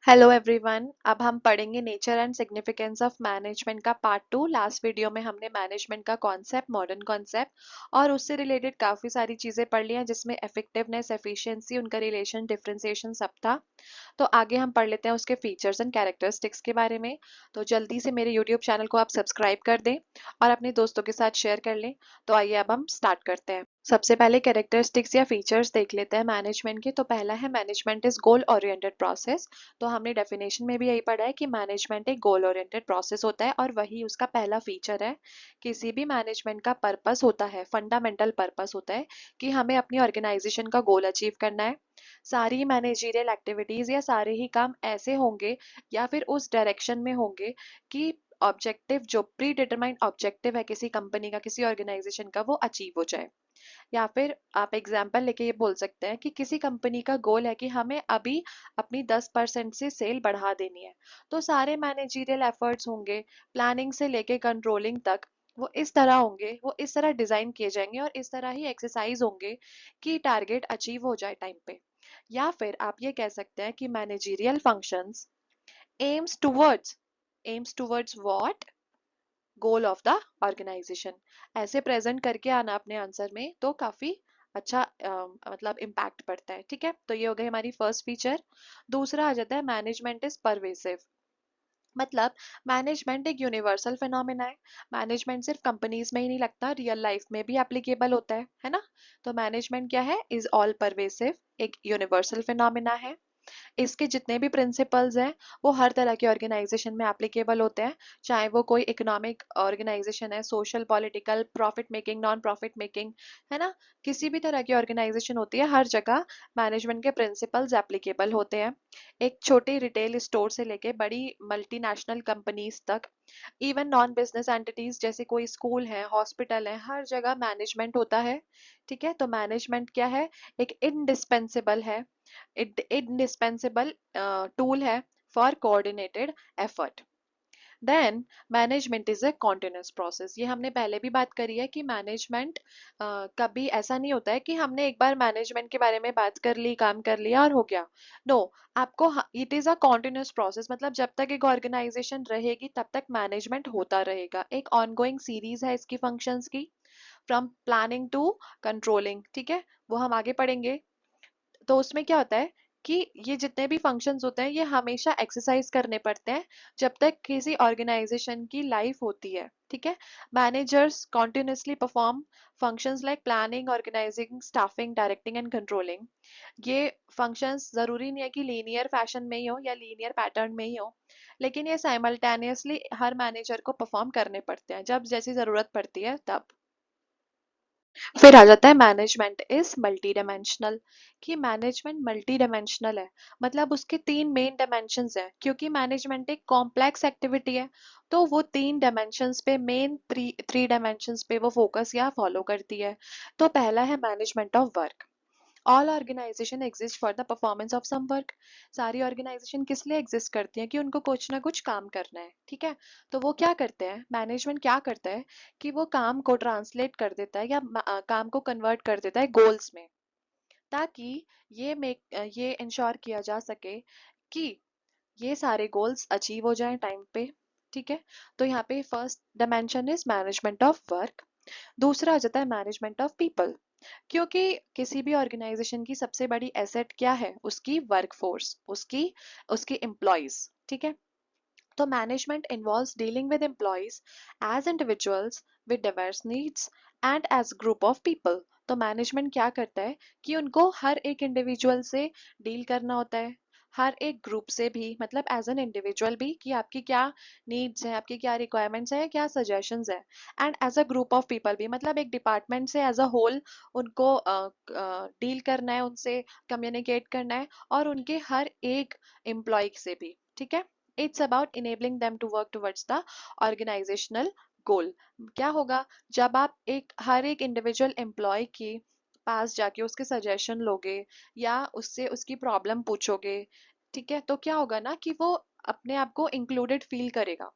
Hello everyone. अब हम पढ़ेंगे nature and significance of management का पार्ट 2। लास्ट वीडियो में हमने मैनेजमेंट का कॉन्सेप्ट, मॉडर्न कॉन्सेप्ट और उससे रिलेटेड काफ़ी सारी चीज़ें पढ़ ली हैं, जिसमें इफेक्टिवनेस, एफिशिएंसी, उनका रिलेशन, डिफरेंशिएशन सब था। तो आगे हम पढ़ लेते हैं उसके फीचर्स एंड कैरेक्टरिस्टिक्स के बारे में। तो जल्दी से मेरे यूट्यूब चैनल को आप सब्सक्राइब कर दें और अपने दोस्तों के साथ शेयर कर लें। तो आइए अब हम स्टार्ट करते हैं। सबसे पहले कैरेक्टरिस्टिक्स या फीचर्स देख लेते हैं मैनेजमेंट के। तो पहला है management is goal oriented process. तो हमने डेफिनेशन में भी यही पढ़ा है कि मैनेजमेंट एक गोल ओरिएंटेड प्रोसेस होता है और वही उसका पहला फीचर है। किसी भी मैनेजमेंट का पर्पस होता है, फंडामेंटल पर्पस होता है कि हमें अपनी ऑर्गेनाइजेशन का गोल अचीव करना है। सारी मैनेजरियल एक्टिविटीज या सारे ही काम ऐसे होंगे या फिर उस डायरेक्शन में होंगे कि ऑब्जेक्टिव, जो प्री डिटरमाइंड ऑब्जेक्टिव है किसी कंपनी का, किसी ऑर्गेनाइजेशन का, वो अचीव हो जाए। या फिर आप एग्जाम्पल लेके ये बोल सकते हैं कि किसी कंपनी का गोल है कि हमें अभी अपनी 10% से सेल बढ़ा देनी है। तो सारे मैनेजरियल एफर्ट्स होंगे, प्लानिंग से लेके कंट्रोलिंग तक, वो इस तरह होंगे, वो इस तरह डिजाइन किए जाएंगे और इस तरह ही एक्सरसाइज होंगे कि टारगेट अचीव हो जाए टाइम पे। या फिर आप ये कह सकते हैं कि managerial functions aims towards what goal of the organisation, ऐसे प्रेजेंट करके आना अपने आंसर में, तो काफी अच्छा मतलब इम्पैक्ट पड़ता है। ठीक है, तो ये हो गई हमारी फर्स्ट फीचर। दूसरा आ जाता है मैनेजमेंट इज परवेसिव। मतलब मैनेजमेंट एक यूनिवर्सल फिनोमेना है। मैनेजमेंट सिर्फ कंपनीज में ही नहीं लगता, रियल लाइफ में भी एप्लीकेबल होता है ना। तो मैनेजमेंट क्या है? इज ऑल परवेसिव, एक यूनिवर्सल फिनोमेना है। इसके जितने भी प्रिंसिपल्स हैं वो हर तरह के ऑर्गेनाइजेशन में एप्लीकेबल होते हैं, चाहे वो कोई इकोनॉमिक ऑर्गेनाइजेशन है, social, political, profit making, non profit making, है ना। किसी भी तरह की ऑर्गेनाइजेशन होती है, हर जगह मैनेजमेंट के प्रिंसिपल्स एप्लीकेबल होते हैं। एक छोटी रिटेल स्टोर से लेके बड़ी मल्टीनेशनल कंपनीज तक, इवन नॉन बिजनेस एंटिटीज जैसे कोई स्कूल है, हॉस्पिटल है, हर जगह मैनेजमेंट होता है। ठीक है, तो मैनेजमेंट क्या है? एक इनडिस्पेंसेबल है, indispensable tool है for coordinated effort. Then management is a continuous process. ये हमने पहले भी बात करी है कि मैनेजमेंट कभी ऐसा नहीं होता है कि हमने एक बार मैनेजमेंट के बारे में बात कर ली, काम कर लिया और हो गया। नो, आपको it is a continuous process. मतलब जब तक एक ऑर्गेनाइजेशन रहेगी तब तक मैनेजमेंट होता रहेगा। एक ऑनगोइंग सीरीज है इसकी फंक्शंस की, फ्रॉम प्लानिंग टू कंट्रोलिंग। ठीक है, वो हम आगे पढ़ेंगे। तो उसमें क्या होता है कि ये जितने भी फंक्शंस होते हैं ये हमेशा एक्सरसाइज करने पड़ते हैं जब तक किसी ऑर्गेनाइजेशन की लाइफ होती है। ठीक है, managers continuously perform functions like planning, organising, staffing, directing and controlling. ये फंक्शंस जरूरी नहीं है कि लीनियर फैशन में ही हो या लीनियर पैटर्न में ही हो, लेकिन ये साइमल्टेनियसली हर मैनेजर को परफॉर्म करने पड़ते हैं जब जैसी जरूरत पड़ती है तब। फिर आ जाता है मैनेजमेंट इज मल्टी डायमेंशनल। कि मैनेजमेंट मल्टी डायमेंशनल है, मतलब उसके तीन मेन डायमेंशंस हैं। क्योंकि मैनेजमेंट एक कॉम्प्लेक्स एक्टिविटी है, तो वो तीन डायमेंशंस पे, मेन थ्री थ्री डायमेंशंस पे वो फोकस या फॉलो करती है। तो पहला है management of work. All organisation exist for the performance of some work. सारी ऑर्गेनाइजेशन किस लिए एग्जिस्ट करती हैं? कि उनको कुछ ना कुछ काम करना है। ठीक है, तो वो क्या करते हैं, मैनेजमेंट क्या करता है कि वो काम को ट्रांसलेट कर देता है या काम को कन्वर्ट कर देता है गोल्स में, ताकि ये इंश्योर किया जा सके कि ये सारे गोल्स अचीव हो जाएं टाइम पे। ठीक है, तो यहाँ पे first dimension is management of work. दूसरा आ जाता है मैनेजमेंट ऑफ पीपल। क्योंकि किसी भी ऑर्गेनाइजेशन की सबसे बड़ी एसेट क्या है? उसकी वर्कफोर्स, उसकी उसकी एम्प्लॉयज। ठीक है, तो management involves dealing with employees as individuals with diverse needs and as group of people. तो मैनेजमेंट क्या करता है कि उनको हर एक इंडिविजुअल से डील करना होता है, हर एक ग्रुप से भी, मतलब एज एन इंडिविजुअल भी, कि आपकी क्या नीड्स हैं, आपकी क्या रिक्वायरमेंट्स हैं, क्या सजेशंस हैं। And as a group of people भी, मतलब एक डिपार्टमेंट से एज अ होल उनको डील करना है, उनसे कम्युनिकेट करना है, और उनके हर एक एम्प्लॉय से भी। ठीक है, it's about enabling them to work towards the organisational goal. क्या होगा जब आप हर एक इंडिविजुअल एम्प्लॉय के पास जाके उसके सजेशन लोगे या उससे उसकी प्रॉब्लम पूछोगे? ठीक है, तो क्या होगा ना कि वो अपने आप को इंक्लूडेड फील करेगा।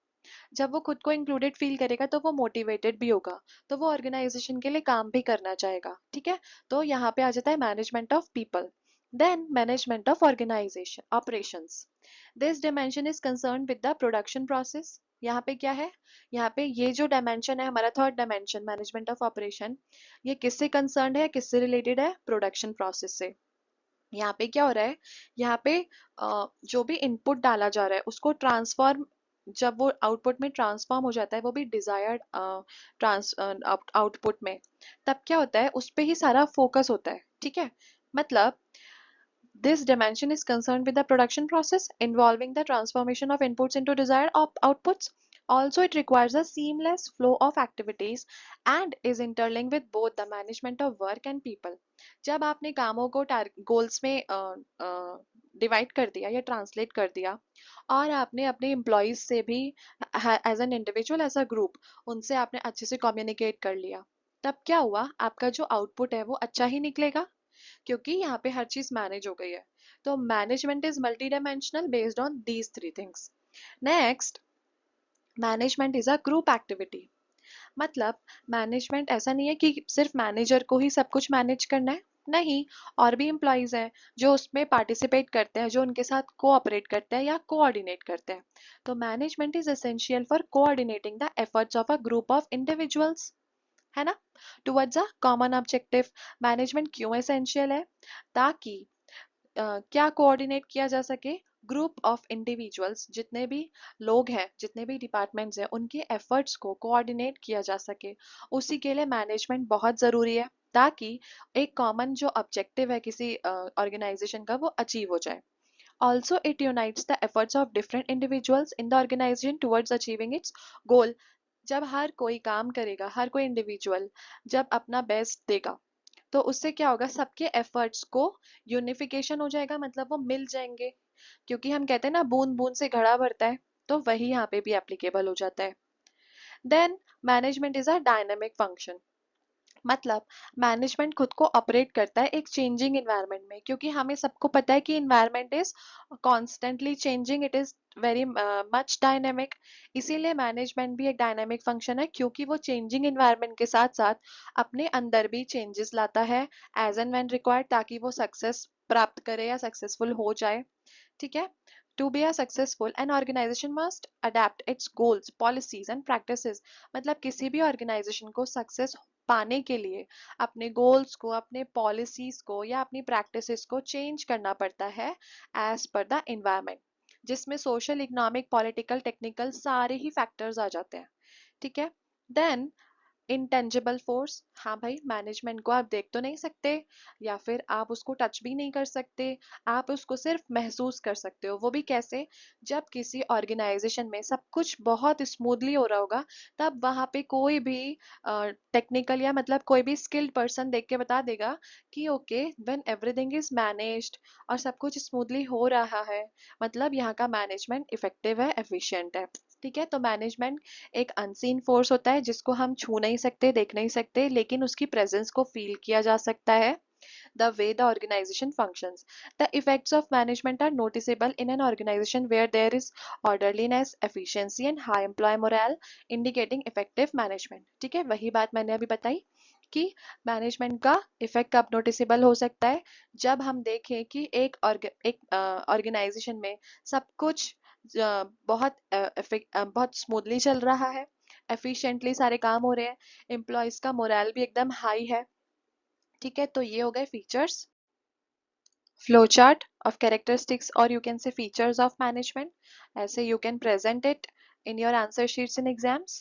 जब वो खुद को इंक्लूडेड फील करेगा तो वो मोटिवेटेड भी होगा, तो वो ऑर्गेनाइजेशन के लिए काम भी करना चाहेगा। ठीक है, तो यहाँ पे आ जाता है management of people. Then management of organization operations. This dimension is concerned with the production process. यहाँ पे क्या है, यहाँ पे ये जो डायमेंशन है हमारा third dimension management of operation, ये किससे कंसर्न्ड है, किससे रिलेटेड है, प्रोडक्शन प्रोसेस से। यहाँ पे क्या हो रहा है, यहाँ पे जो भी इनपुट डाला जा रहा है उसको ट्रांसफॉर्म, जब वो आउटपुट में ट्रांसफॉर्म हो जाता है, वो भी डिजायर्ड ट्रांस आउटपुट में, तब क्या होता है, उस पे ही सारा फोकस होता है। ठीक है, मतलब this dimension is concerned with the production process involving the transformation of inputs into desired outputs. Also, it requires a seamless flow of activities and is interlinked with both the management of work and people. जब आपने कामों को goals में divide कर दिया या translate कर दिया, और आपने अपने एम्प्लॉयज से भी as an individual as a group उनसे आपने अच्छे से कम्युनिकेट कर लिया, तब क्या हुआ, आपका जो आउटपुट है वो अच्छा ही निकलेगा, क्योंकि यहाँ पे हर चीज मैनेज हो गई है। तो management is multi dimensional based on these three things. Next, management is a group activity. मतलब मैनेजमेंट ऐसा नहीं है कि सिर्फ मैनेजर को ही सब कुछ मैनेज करना है, नहीं, और भी एम्प्लॉयज हैं जो उसमें पार्टिसिपेट करते हैं, जो उनके साथ कोऑपरेट करते हैं या कोऑर्डिनेट करते हैं। तो management is essential for coordinating the efforts of a group of individuals, है ना, towards a common objective. Management क्यों एसेंशियल है, ताकि क्या कोऑर्डिनेट किया जा सके, ग्रुप ऑफ इंडिविजुअल्स, जितने भी लोग हैं, जितने भी डिपार्टमेंट्स हैं, उनके एफर्ट्स को कोऑर्डिनेट किया जा सके। उसी के लिए मैनेजमेंट बहुत ज़रूरी है, ताकि एक कॉमन जो ऑब्जेक्टिव है किसी ऑर्गेनाइजेशन का वो अचीव हो जाए। Also it unites the efforts of different individuals in the organisation towards achieving its goal. जब हर कोई काम करेगा, हर कोई इंडिविजुअल जब अपना बेस्ट देगा, तो उससे क्या होगा, सबके एफर्ट्स को यूनिफिकेशन हो जाएगा, मतलब वो मिल जाएंगे। क्योंकि हम कहते हैं ना, बूंद बूंद से घड़ा भरता है, तो वही यहाँ पे भी एप्लीकेबल हो जाता है। Then management is a dynamic function. मतलब मैनेजमेंट खुद को ऑपरेट करता है एक चेंजिंग इन्वायरमेंट में, क्योंकि हमें सबको पता है कि environment is constantly changing, it is very much dynamic. इसीलिए मैनेजमेंट भी एक डायनेमिक फंक्शन है, क्योंकि वो चेंजिंग इन्वायरमेंट के साथ साथ अपने अंदर भी चेंजेस लाता है एज एंड व्हेन रिक्वायर्ड, ताकि वो सक्सेस प्राप्त करे या सक्सेसफुल हो जाए। ठीक है, to be a successful an organisation must adapt its goals policies and practices. मतलब किसी भी ऑर्गेनाइजेशन को सक्सेस पाने के लिए अपने गोल्स को, अपने पॉलिसीज को या अपनी प्रैक्टिसेस को चेंज करना पड़ता है एज पर द एनवायरनमेंट, जिसमें सोशल, इकोनॉमिक, पॉलिटिकल, टेक्निकल सारे ही फैक्टर्स आ जाते हैं। ठीक है, देन इंटेंजिबल फोर्स। हाँ भाई, मैनेजमेंट को आप देख तो नहीं सकते, या फिर आप उसको टच भी नहीं कर सकते, आप उसको सिर्फ महसूस कर सकते हो। वो भी कैसे, जब किसी ऑर्गेनाइजेशन में सब कुछ बहुत स्मूथली हो रहा होगा, तब वहां पे कोई भी टेक्निकल या मतलब कोई भी स्किल्ड पर्सन देख के बता देगा कि okay, when everything is managed और सब कुछ स्मूथली हो रहा है, मतलब यहाँ का मैनेजमेंट इफेक्टिव है, एफिशिएंट है। ठीक है, तो मैनेजमेंट एक अनसीन फोर्स होता है, जिसको हम छू नहीं सकते, देख नहीं सकते, लेकिन उसकी प्रेजेंस को फील किया जा सकता है। The way the organization functions. The effects of management are noticeable in an organization where there is orderliness, efficiency and high employee morale, indicating effective management. ठीक है, वही बात मैंने अभी बताई कि मैनेजमेंट का इफेक्ट कब नोटिसेबल हो सकता है, जब हम देखें कि एक ऑर्गेनाइजेशन में सब कुछ बहुत बहुत स्मूथली चल रहा है, एफिशिएंटली सारे काम हो रहे हैं, एम्प्लॉयज का मोरल भी एकदम हाई है। ठीक है, तो ये हो गए features, flowchart of characteristics, or you can say features of management. ऐसे you can present it in your answer sheets in exams.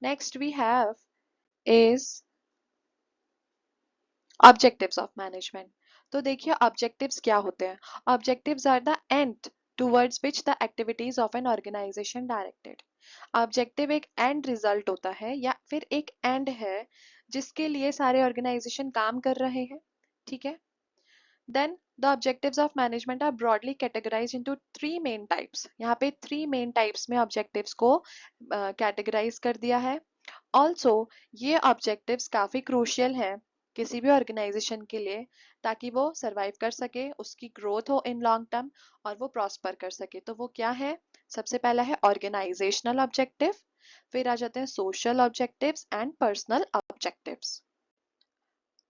Next we have is objectives of management. तो देखिए objectives क्या होते हैं। Objectives are the end towards which the activities of an organization directed. Objective एक end result होता है या फिर एक end है जिसके लिए सारे organization काम कर रहे हैं। ठीक है, then the objectives of management are broadly categorized into three main types. यहाँ पे three main types में objectives को categorize कर दिया है। Also ये objectives काफी crucial हैं किसी भी organization के लिए, ताकि वो survive कर सके, उसकी growth हो in long term और वो prosper कर सके। तो वो क्या है, सबसे पहला है organizational objective, फिर आ जाते हैं social objectives and personal objectives.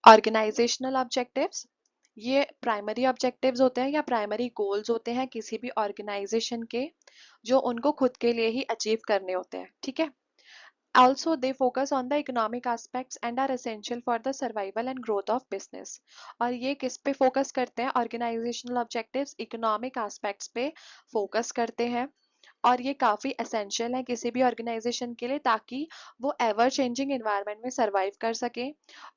Organizational objectives, ये प्राइमरी ऑब्जेक्टिव्स होते हैं या प्राइमरी गोल्स होते हैं किसी भी ऑर्गेनाइजेशन के, जो उनको खुद के लिए ही अचीव करने होते हैं, ठीक है। Also, they focus on the economic aspects and are essential for the survival and growth of business. और ये किस पे फोकस करते हैं? ऑर्गेनाइजेशनल ऑब्जेक्टिव्स इकोनॉमिक एस्पेक्ट्स पे फोकस करते हैं, और ये काफ़ी एसेंशियल है किसी भी ऑर्गेनाइजेशन के लिए, ताकि वो एवर चेंजिंग एनवायरनमेंट में सर्वाइव कर सके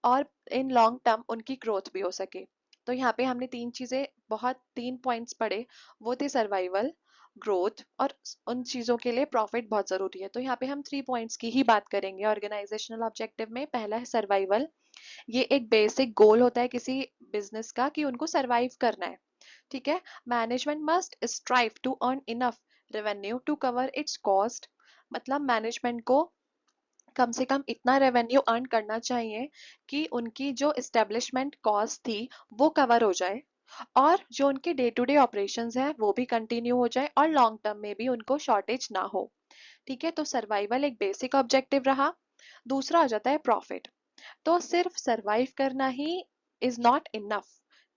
और इन लॉन्ग टर्म उनकी ग्रोथ भी हो सके। तो यहाँ पे हमने तीन पॉइंट्स पढ़े, वो थे सर्वाइवल, ग्रोथ और उन चीज़ों के लिए प्रॉफिट बहुत ज़रूरी है। तो यहाँ पे हम 3 पॉइंट्स की ही बात करेंगे ऑर्गेनाइजेशनल ऑब्जेक्टिव में। पहला है सर्वाइवल। ये एक बेसिक गोल होता है किसी बिजनेस का कि उनको सर्वाइव करना है, ठीक है। Management must strive to earn enough revenue to cover its cost. मतलब मैनेजमेंट को कम से कम इतना रेवेन्यू अर्न करना चाहिए कि उनकी जो इस्टेब्लिशमेंट कॉस्ट थी वो कवर हो जाए, और जो उनके डे टू डे ऑपरेशंस हैं वो भी कंटिन्यू हो जाए, और लॉन्ग टर्म में भी उनको शॉर्टेज ना हो, ठीक है। तो सर्वाइवल एक बेसिक ऑब्जेक्टिव रहा। दूसरा आ जाता है प्रॉफिट। तो सिर्फ सरवाइव करना ही इज नॉट इनफ,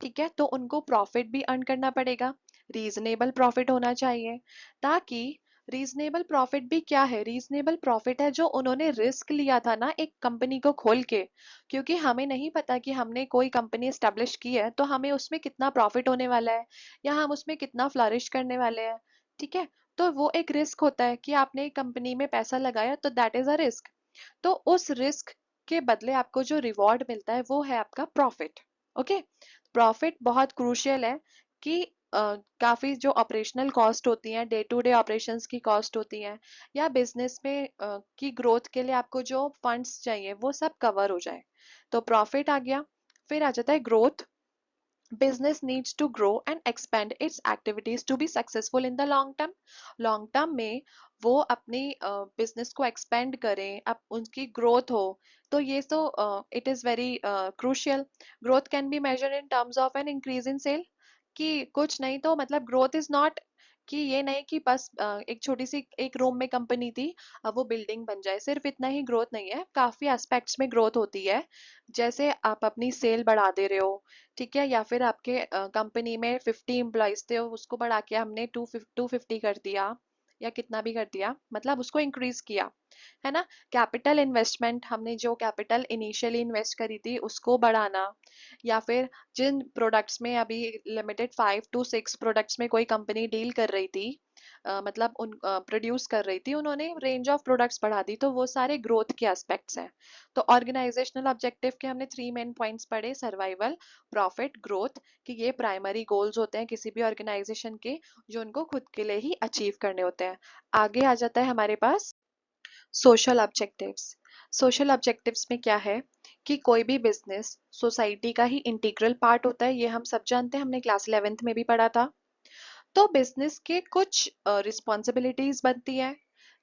ठीक है। तो उनको प्रॉफिट भी अर्न करना पड़ेगा, रीजनेबल प्रॉफिट होना चाहिए, ताकि रीजनेबल प्रॉफिट भी क्या है? रीजनेबल प्रॉफिट है जो उन्होंने रिस्क लिया था ना एक कंपनी को खोल के, क्योंकि हमें नहीं पता कि हमने कोई कंपनी एस्टेब्लिश की है तो हमें उसमें कितना प्रॉफिट होने वाला है या हम उसमें कितना फ्लरिश करने वाले हैं, ठीक है। तो वो एक रिस्क होता है कि आपने एक कंपनी में पैसा लगाया, तो दैट इज अ रिस्क। तो उस रिस्क के बदले आपको जो रिवॉर्ड मिलता है वो है आपका प्रॉफिट। ओके, प्रॉफिट बहुत क्रूशियल है कि काफी जो ऑपरेशनल कॉस्ट होती हैं, डे टू डे ऑपरेशंस की कॉस्ट होती हैं, या बिजनेस में की ग्रोथ के लिए आपको जो फंड्स चाहिए वो सब कवर हो जाए। तो प्रॉफिट आ गया। फिर आ जाता है growth. business needs to grow and expand its activities to be successful in the long term। long term में वो अपनी बिजनेस को एक्सपेंड करें, अब उनकी ग्रोथ हो, तो ये तो it is very crucial. Growth can be measured in terms of an increase in sale. कि कुछ नहीं तो मतलब ग्रोथ इज नॉट कि ये नहीं कि बस एक छोटी सी एक रूम में कंपनी थी, अब वो बिल्डिंग बन जाए, सिर्फ इतना ही ग्रोथ नहीं है, काफी एस्पेक्ट्स में ग्रोथ होती है। जैसे आप अपनी सेल बढ़ा दे रहे हो, ठीक है, या फिर आपके कंपनी में 50 एम्प्लॉयज थे, उसको बढ़ा के हमने 250 कर दिया, या कितना भी कर दिया, मतलब उसको इंक्रीज किया, है ना। कैपिटल इन्वेस्टमेंट, हमने जो कैपिटल इनिशियली इन्वेस्ट करी थी उसको बढ़ाना, या फिर जिन प्रोडक्ट्स में अभी लिमिटेड 5 to 6 प्रोडक्ट्स में कोई कंपनी डील कर रही थी, मतलब उन प्रोड्यूस कर रही थी, उन्होंने रेंज ऑफ प्रोडक्ट्स बढ़ा दी, तो वो सारे ग्रोथ के एस्पेक्ट्स हैं। तो ऑर्गेनाइजेशनल ऑब्जेक्टिव के हमने 3 मेन पॉइंट्स पढ़े, सर्वाइवल, प्रॉफिट, ग्रोथ, कि ये प्राइमरी गोल्स होते हैं किसी भी ऑर्गेनाइजेशन के, जो उनको खुद के लिए ही अचीव करने होते हैं। आगे आ जाता है हमारे पास सोशल ऑब्जेक्टिव्स। सोशल ऑब्जेक्टिव्स में क्या है कि कोई भी बिजनेस सोसाइटी का ही इंटीग्रल पार्ट होता है, ये हम सब जानते हैं, हमने क्लास 11th में भी पढ़ा था। तो बिजनेस के कुछ रिस्पॉन्सिबिलिटीज बनती है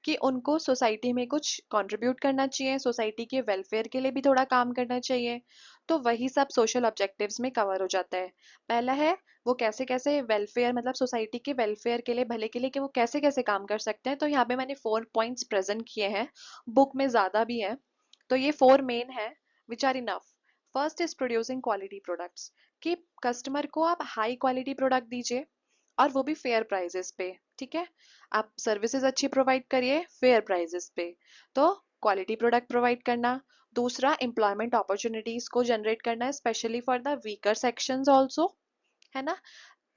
कि उनको सोसाइटी में कुछ कंट्रीब्यूट करना चाहिए, सोसाइटी के वेलफेयर के लिए भी थोड़ा काम करना चाहिए। तो वही सब सोशल ऑब्जेक्टिव्स में कवर हो जाता है। पहला है वो कैसे कैसे वेलफेयर, मतलब सोसाइटी के वेलफेयर के लिए, भले के लिए, कि वो कैसे कैसे काम कर सकते हैं। तो यहाँ पे मैंने 4 पॉइंट्स प्रेजेंट किए हैं, बुक में ज्यादा भी है, तो ये 4 मेन है which are enough. First is producing quality products, कि कस्टमर को आप हाई क्वालिटी प्रोडक्ट दीजिए, और वो भी फेयर प्राइजेस पे, ठीक है। आप सर्विसेज अच्छी प्रोवाइड करिए फेयर प्राइजेस पे, तो क्वालिटी प्रोडक्ट प्रोवाइड करना। दूसरा, एम्प्लॉयमेंट अपॉर्चुनिटीज को जनरेट करना है, specially for the weaker sections also, है ना।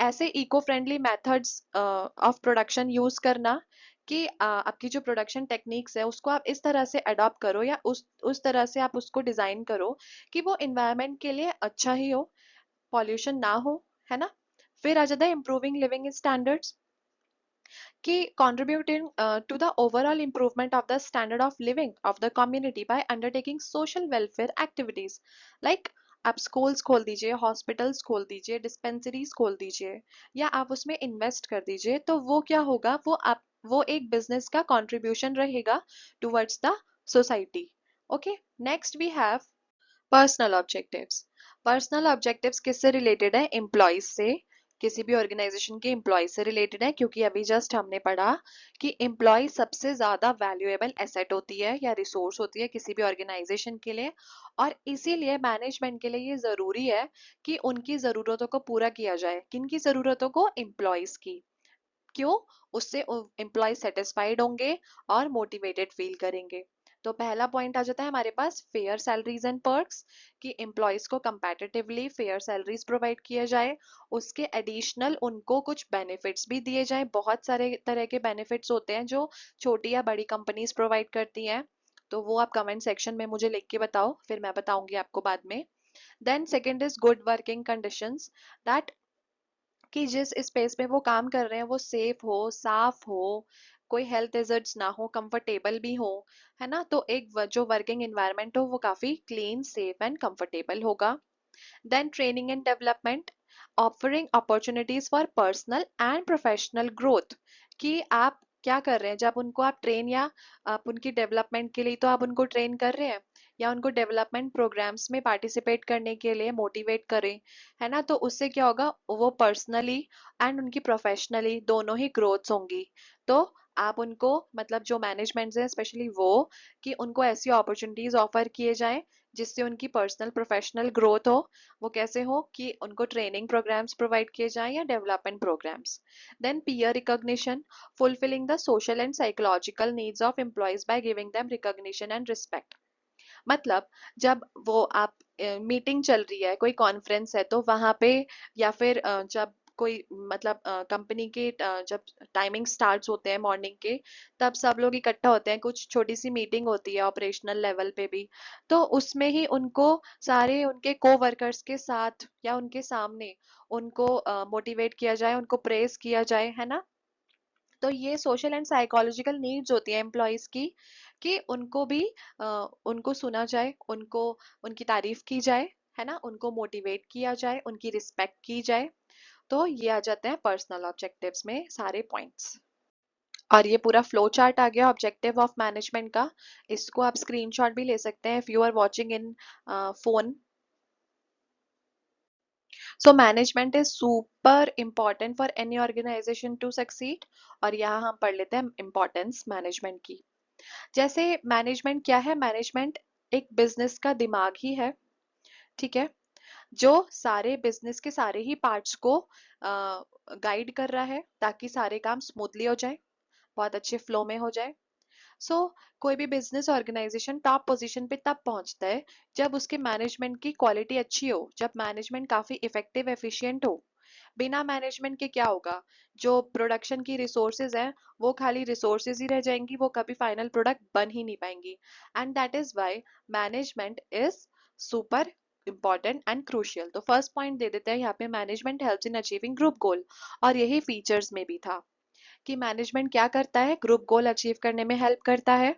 ऐसे eco friendly methods of production use करना, कि आपकी जो प्रोडक्शन टेक्निक्स है उसको आप इस तरह से अडॉप्ट करो, या उस तरह से आप उसको डिजाइन करो कि वो इन्वायरमेंट के लिए अच्छा ही हो, पॉल्यूशन ना हो, है ना। फिर आ जाता है इम्प्रूविंग लिविंग स्टैंडर्ड्स, कि contributing to the overall improvement of the standard of living of the community by undertaking social welfare activities, like आप स्कूल्स खोल दीजिए, हॉस्पिटल्स खोल दीजिए, डिस्पेंसरीज खोल दीजिए, या आप उसमें इन्वेस्ट कर दीजिए, तो वो क्या होगा, वो एक बिजनेस का कंट्रीब्यूशन रहेगा towards the society. Okay, next we have personal objectives. Personal objectives किससे रिलेटेड है? एम्प्लॉयज से, किसी भी ऑर्गेनाइजेशन के एम्प्लॉय से रिलेटेड है, क्योंकि अभी जस्ट हमने पढ़ा कि एम्प्लॉय सबसे ज्यादा वैल्यूएबल एसेट होती है या रिसोर्स होती है किसी भी ऑर्गेनाइजेशन के लिए। और इसीलिए मैनेजमेंट के लिए ये जरूरी है कि उनकी जरूरतों को पूरा किया जाए। किनकी जरूरतों को? एम्प्लॉयज की। क्यों? उससे एम्प्लॉय सेटिस्फाइड होंगे और मोटिवेटेड फील करेंगे। तो पहला पॉइंट आ जाता है हमारे पास फेयर सैलरीज एंड पर्क्स, कि एम्प्लॉयज को कंपैटिटिवली फेयर सैलरीज प्रोवाइड किया जाए। उसके एडिशनल उनको कुछ बेनिफिट्स भी दिए जाएं। बहुत सारे तरह के बेनिफिट्स होते हैं जो छोटी या बड़ी कंपनीज प्रोवाइड करती हैं। तो वो आप कमेंट सेक्शन में मुझे लिख के बताओ, फिर मैं बताऊंगी आपको बाद में। Then second is good working conditions, that कि जिस स्पेस में वो काम कर रहे हैं वो सेफ हो, साफ हो, कोई हेल्थ हैजर्ड्स ना हो, कंफर्टेबल भी हो, है ना। तो एक जो वर्किंग एनवायरनमेंट हो वो काफी क्लीन, सेफ एंड कंफर्टेबल होगा। Then training and development, offering opportunities for personal and professional growth, कि आप क्या कर रहे हैं जब उनको आप ट्रेन, या आप उनकी डेवलपमेंट के लिए तो आप उनको ट्रेन कर रहे हैं, या उनको डेवलपमेंट प्रोग्राम्स में पार्टिसिपेट करने के लिए मोटिवेट करें, है ना। तो उससे क्या होगा, वो पर्सनली एंड उनकी प्रोफेशनली दोनों ही ग्रोथ्स होंगी। तो आप उनको, मतलब जो मैनेजमेंट है स्पेशली वो, कि उनको ऐसी अपॉर्चुनिटीज ऑफर किए जाएं जिससे उनकी पर्सनल प्रोफेशनल ग्रोथ हो। वो कैसे हो, कि उनको ट्रेनिंग प्रोग्राम्स प्रोवाइड किए जाएं या development programmes. Then peer recognition, fulfilling the social and psychological needs of employees by giving them recognition and respect। मतलब जब वो आप मीटिंग चल रही है, कोई कॉन्फ्रेंस है, तो वहां पे, या फिर जब कोई, मतलब कंपनी के जब टाइमिंग स्टार्ट्स होते हैं मॉर्निंग के, तब सब लोग इकट्ठा होते हैं, कुछ छोटी सी मीटिंग होती है ऑपरेशनल लेवल पे भी। तो उसमें ही उनको सारे उनके को वर्कर्स के साथ या उनके सामने उनको मोटिवेट किया जाए, उनको प्रेज किया जाए, है ना। तो ये सोशल एंड साइकोलॉजिकल नीड्स होती है एम्प्लॉयज की, कि उनको भी उनको सुना जाए, उनको उनकी तारीफ की जाए, है ना, उनको मोटिवेट किया जाए, उनकी रिस्पेक्ट की जाए। तो ये आ जाते हैं पर्सनल ऑब्जेक्टिव्स में सारे पॉइंट्स। और ये पूरा फ्लो चार्ट आ गया ऑब्जेक्टिव ऑफ मैनेजमेंट का। इसको आप स्क्रीनशॉट भी ले सकते हैं if you are watching in phone. So management is super important for any organisation to succeed. और यहाँ हम पढ़ लेते हैं इम्पोर्टेंस मैनेजमेंट की। जैसे मैनेजमेंट क्या है? मैनेजमेंट एक बिजनेस का दिमाग ही है, ठीक है, जो सारे बिजनेस के सारे ही पार्ट्स को गाइड कर रहा है ताकि सारे काम स्मूथली हो जाए, बहुत अच्छे फ्लो में हो जाए। सो कोई भी बिजनेस ऑर्गेनाइजेशन टॉप पोजीशन पे तब पहुंचता है जब उसके मैनेजमेंट की क्वालिटी अच्छी हो, जब मैनेजमेंट काफी इफेक्टिव एफिशिएंट हो। बिना मैनेजमेंट के क्या होगा, जो प्रोडक्शन की रिसोर्सेज हैं वो खाली रिसोर्सेज ही रह जाएंगी, वो कभी फाइनल प्रोडक्ट बन ही नहीं पाएंगी। And that is why management is super important and crucial. तो फर्स्ट पॉइंट दे देते हैं यहाँ पे, management helps in achieving group गोल। और यही फीचर्स में भी था कि मैनेजमेंट क्या करता है, ग्रुप गोल अचीव करने में हेल्प करता है।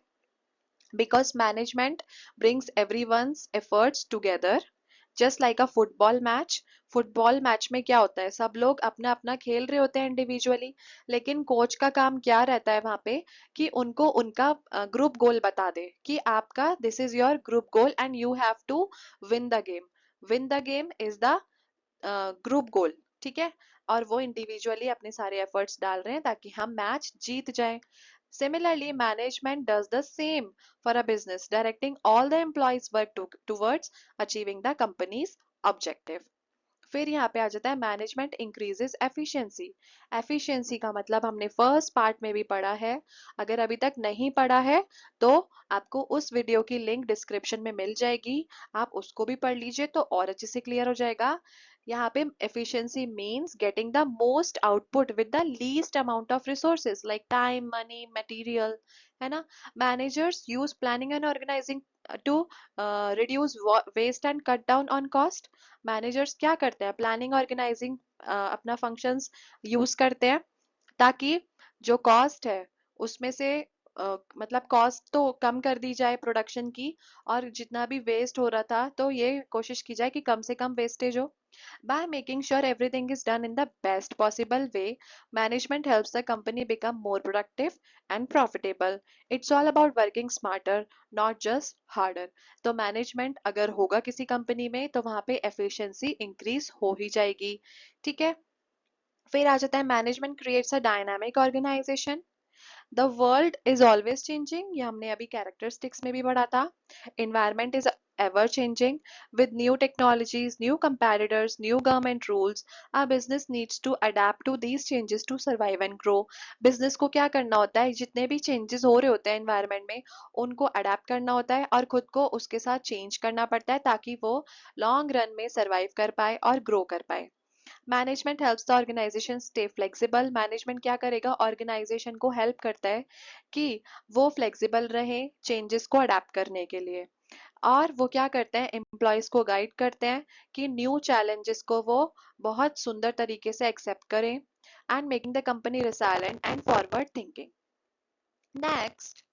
Because management brings everyone's efforts together, just like a football match. Football match में क्या होता है, सब लोग अपना अपना खेल रहे होते हैं इंडिविजुअली, लेकिन कोच का काम क्या रहता है वहां पे, कि उनको उनका ग्रुप गोल बता दे कि आपका this is your group goal and you have to win the game. Win the game is the group goal, ठीक है। और वो इंडिविजुअली अपने सारे एफर्ट्स डाल रहे हैं ताकि हम मैच जीत जाएं। Similarly, management does the same for a business, directing all the employees' work towards achieving the company's objective. फिर यहाँ पे आ जाता है मैनेजमेंट इंक्रीजेस एफिशिएंसी। एफिशिएंसी का मतलब हमने फर्स्ट पार्ट में भी पढ़ा है। अगर अभी तक नहीं पढ़ा है तो आपको उस वीडियो की लिंक डिस्क्रिप्शन में मिल जाएगी, आप उसको भी पढ़ लीजिए तो और अच्छे से क्लियर हो जाएगा। यहाँ पे efficiency means getting the most output with the least amount of resources like time, money, material, है ना। Managers use planning and organising to reduce waste and cut down on cost. Managers क्या करते हैं, planning organising अपना functions use करते हैं ताकि जो कॉस्ट है उसमें से मतलब कॉस्ट तो कम कर दी जाए प्रोडक्शन की, और जितना भी वेस्ट हो रहा था तो ये कोशिश की जाए कि कम से कम वेस्टेज हो। By making sure everything is done in the best possible way, management helps the company become more productive and profitable. It's all about working smarter, not just harder. तो मैनेजमेंट अगर होगा किसी कंपनी में तो वहां पे efficiency increase हो ही जाएगी, ठीक है। फिर आ जाता है management creates a dynamic organisation. The world is always changing, ये हमने अभी कैरेक्टरिस्टिक्स में भी पढ़ा था। Environment is ever changing with new technologies, new competitors, new government rules. Our business needs to adapt to these changes to survive and grow. business को क्या करना होता है, जितने भी changes हो रहे होते हैं environment में उनको adapt करना होता है और खुद को उसके साथ change करना पड़ता है ताकि वो long run में survive कर पाए और grow कर पाए। Management helps the organisation stay flexible, management क्या करेगा, ऑर्गेनाइजेशन को हेल्प करता है कि वो फ्लेक्सिबल रहे चेंजेस को अडेप्ट करने के लिए। और वो क्या करते हैं, एम्प्लॉयज को गाइड करते हैं कि न्यू चैलेंजेस को वो बहुत सुंदर तरीके से एक्सेप्ट करें and making the company resilient and forward thinking. Next,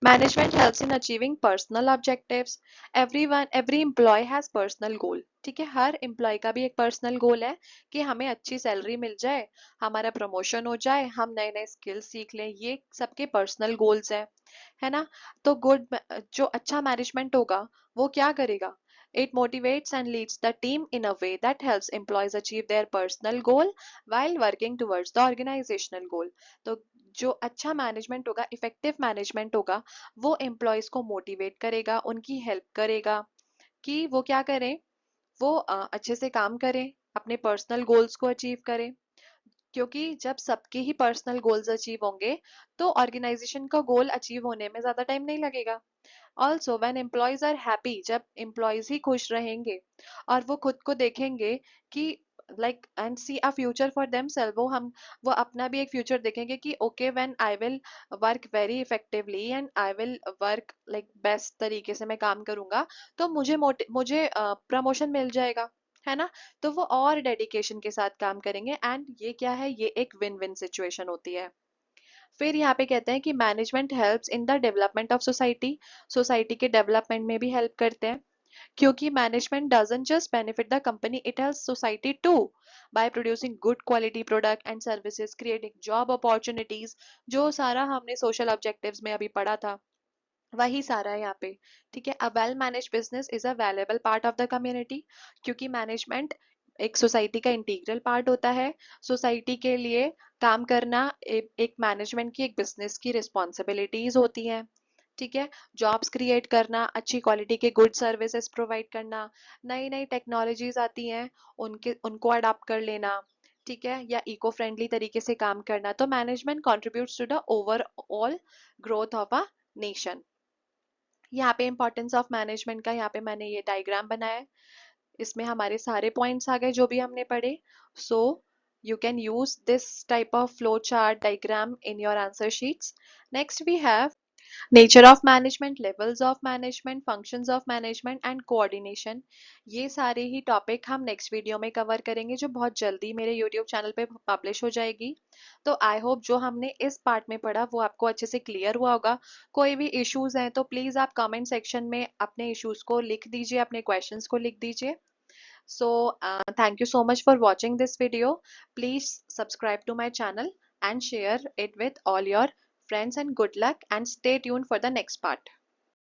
management helps in achieving personal objectives. Every employee has personal goal. ठीक है, हर एम्प्लॉय का भी एक पर्सनल गोल है कि हमें अच्छी सैलरी मिल जाए, हमारा प्रमोशन हो जाए, हम नए नए स्किल सीख लें, ये सबके पर्सनल गोल्स है ना। तो जो अच्छा मैनेजमेंट होगा वो क्या करेगा, it motivates and leads the team in a way that helps employees achieve their personal goal while working towards the organizational goal. तो जो अच्छा मैनेजमेंट होगा, इफेक्टिव मैनेजमेंट होगा, वो एम्प्लॉयज को मोटिवेट करेगा, उनकी हेल्प करेगा कि वो क्या करें, वो अच्छे से काम करें, अपने पर्सनल गोल्स को अचीव करें। क्योंकि जब सबके ही पर्सनल गोल्स अचीव होंगे तो ऑर्गेनाइजेशन का गोल अचीव होने में ज्यादा टाइम नहीं लगेगा। Also when employees are happy, जब एम्प्लॉयज ही खुश रहेंगे और वो खुद को देखेंगे कि like and see a future for them self, वो अपना भी एक फ्यूचर देखेंगे कि okay when I will work very effectively and I will work like best तरीके से मैं काम करूंगा तो मुझे प्रमोशन मिल जाएगा, है ना। तो वो और डेडिकेशन के साथ काम करेंगे एंड ये क्या है, ये एक विन विन सिचुएशन होती है। फिर यहाँ पे कहते हैं कि management helps in the development of society, society के डेवलपमेंट में भी हेल्प करते हैं क्योंकि management doesn't just benefit the company, it helps society to by producing good quality product and services, creating job opportunities, जो सारा हमने सोशल ऑब्जेक्टिव्स में अभी पढ़ा था वही सारा है यहाँ पे। ठीक है, a well manage business is a valuable part of the community, क्योंकि मैनेजमेंट एक सोसाइटी का इंटीग्रल पार्ट होता है। सोसाइटी के लिए काम करना एक मैनेजमेंट की, एक बिजनेस की रिस्पॉन्सिबिलिटीज होती हैं। ठीक है, जॉब्स क्रिएट करना, अच्छी क्वालिटी के गुड सर्विसेज प्रोवाइड करना, नई नई टेक्नोलॉजीज आती हैं उनको अडाप्ट कर लेना, ठीक है, या इको फ्रेंडली तरीके से काम करना। तो management contributes to the overall growth of a nation. यहाँ पे इंपॉर्टेंस ऑफ मैनेजमेंट का यहाँ पे मैंने ये डायग्राम बनाया है, इसमें हमारे सारे पॉइंट्स आ गए जो भी हमने पढ़े। सो you can use this type of flow chart diagram in your answer sheets. Next we have nature of management, levels of management, functions of management and coordination. ये सारे ही टॉपिक हम नेक्स्ट वीडियो में cover करेंगे जो बहुत जल्दी मेरे YouTube channel पे पब्लिश हो जाएगी। तो आई होप जो हमने इस पार्ट में पढ़ा वो आपको अच्छे से क्लियर हुआ होगा। कोई भी इश्यूज हैं तो प्लीज आप कमेंट सेक्शन में अपने इश्यूज को लिख दीजिए, अपने क्वेश्चंस को लिख दीजिए। So, thank you so much for watching this video. Please subscribe to my channel and share it with all your friends, and good luck and stay tuned for the next part.